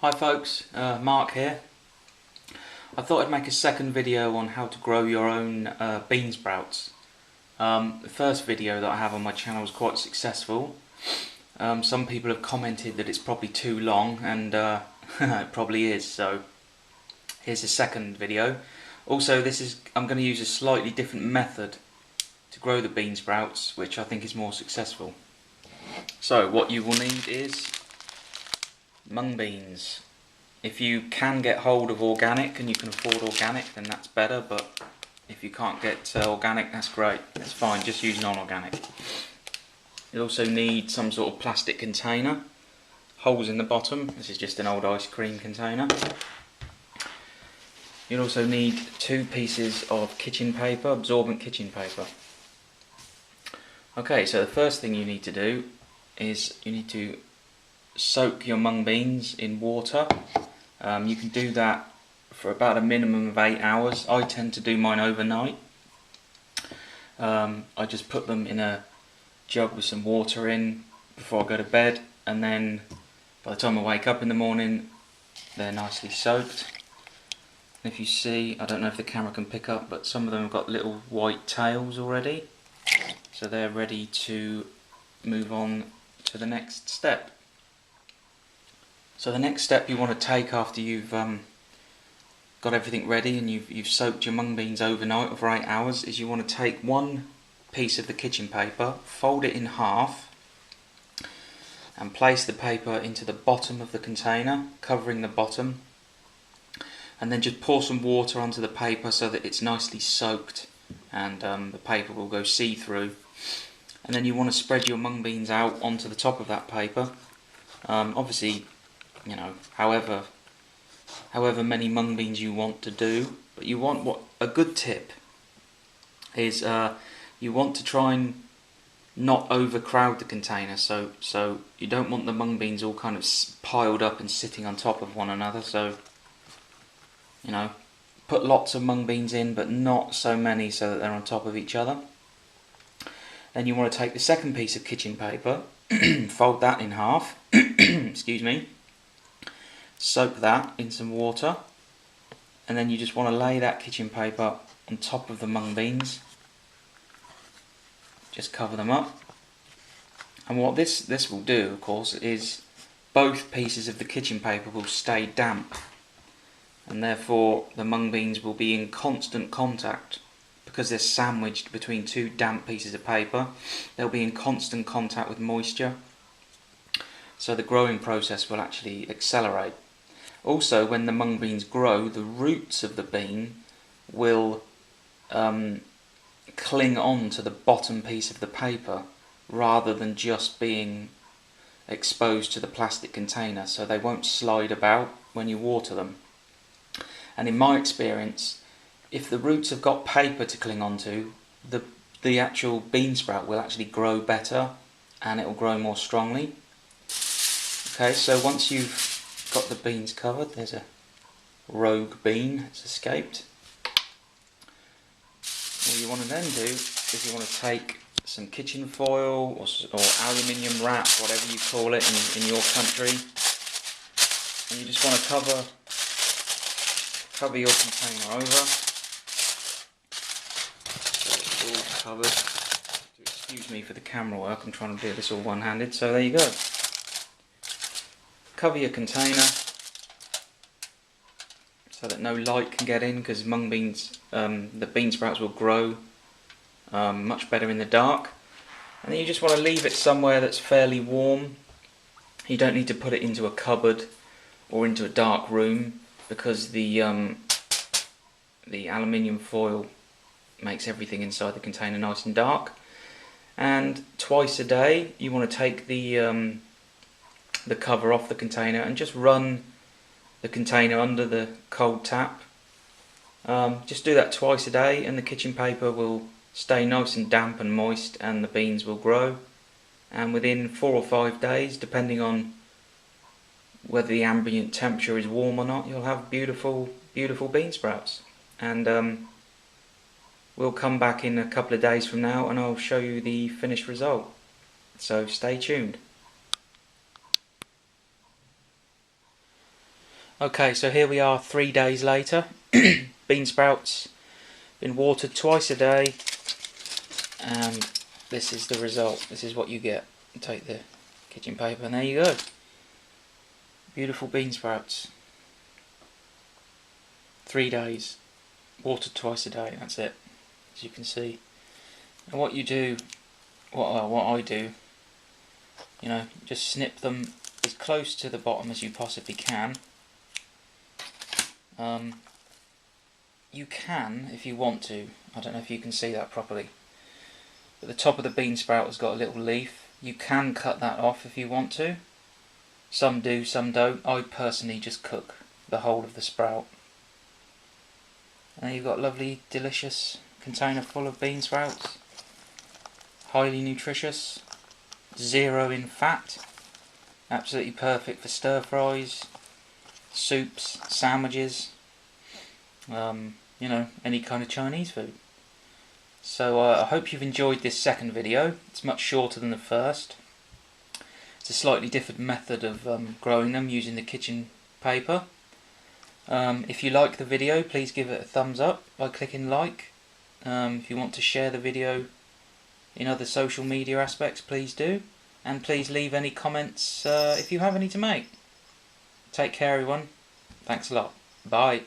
Hi folks, Mark here. I thought I'd make a second video on how to grow your own bean sprouts. The first video that I have on my channel was quite successful. Some people have commented that it's probably too long, and it probably is, so here's the second video. Also, I'm going to use a slightly different method to grow the bean sprouts, which I think is more successful. So what you will need is mung beans. If you can get hold of organic and you can afford organic, then that's better, but if you can't get organic, that's great, that's fine, just use non-organic. You'll also need some sort of plastic container, holes in the bottom. This is just an old ice cream container. You'll also need 2 pieces of kitchen paper, absorbent kitchen paper. Okay, so the first thing you need to do is you need to soak your mung beans in water. You can do that for about a minimum of 8 hours. I tend to do mine overnight. I just put them in a jug with some water in before I go to bed, and then by the time I wake up in the morning they're nicely soaked. And if you see, I don't know if the camera can pick up, but some of them have got little white tails already, so they're ready to move on to the next step. So the next step you want to take after you've got everything ready and you've soaked your mung beans overnight for 8 hours is you want to take one piece of the kitchen paper, fold it in half, and place the paper into the bottom of the container, covering the bottom, and then just pour some water onto the paper so that it's nicely soaked and the paper will go see-through. And then you want to spread your mung beans out onto the top of that paper. Obviously, you know, however many mung beans you want to do, but you want a good tip is you want to try and not overcrowd the container, so you don't want the mung beans all kind of piled up and sitting on top of one another. So, you know, put lots of mung beans in, but not so many so that they're on top of each other. Then you want to take the second piece of kitchen paper, fold that in half, excuse me, soak that in some water, and then you just want to lay that kitchen paper on top of the mung beans. Just cover them up. And what this will do, of course, is both pieces of the kitchen paper will stay damp, and therefore the mung beans will be in constant contact. Because they're sandwiched between 2 damp pieces of paper, they'll be in constant contact with moisture, so the growing process will actually accelerate. Also, when the mung beans grow, the roots of the bean will cling on to the bottom piece of the paper rather than just being exposed to the plastic container, so they won't slide about when you water them. And in my experience, if the roots have got paper to cling onto, the actual bean sprout will actually grow better and it will grow more strongly. Okay, so once you've got the beans covered, there's a rogue bean that's escaped. What you want to then do is you want to take some kitchen foil or aluminium wrap, whatever you call it in your country, and you just want to cover your container over. Covered. Excuse me for the camera work, I'm trying to do this all one-handed, so there you go. Cover your container so that no light can get in, because mung beans, the bean sprouts will grow much better in the dark. And then you just want to leave it somewhere that's fairly warm. You don't need to put it into a cupboard or into a dark room, because the aluminium foil makes everything inside the container nice and dark. And twice a day you want to take the cover off the container and just run the container under the cold tap. Just do that twice a day and the kitchen paper will stay nice and damp and moist, and the beans will grow. And within 4 or 5 days, depending on whether the ambient temperature is warm or not, you'll have beautiful bean sprouts. And we'll come back in a couple of days from now and I'll show you the finished result. So stay tuned. Okay, so here we are 3 days later. Bean sprouts, been watered twice a day, and this is the result. This is what you get. Take the kitchen paper and there you go. Beautiful bean sprouts. 3 days, watered twice a day, that's it, as you can see. And what you do, what I do, you know, just snip them as close to the bottom as you possibly can. You can, if you want to, I don't know if you can see that properly, but the top of the bean sprout has got a little leaf. You can cut that off if you want to. Some do, some don't. I personally just cook the whole of the sprout. And you've got a lovely, delicious container full of bean sprouts. Highly nutritious, 0 in fat, absolutely perfect for stir fries, soups, sandwiches, you know, any kind of Chinese food. So I hope you've enjoyed this second video. It's much shorter than the first. It's a slightly different method of growing them using the kitchen paper. If you like the video, please give it a thumbs up by clicking like. If you want to share the video in other social media aspects, please do. And please leave any comments if you have any to make. Take care everyone. Thanks a lot. Bye.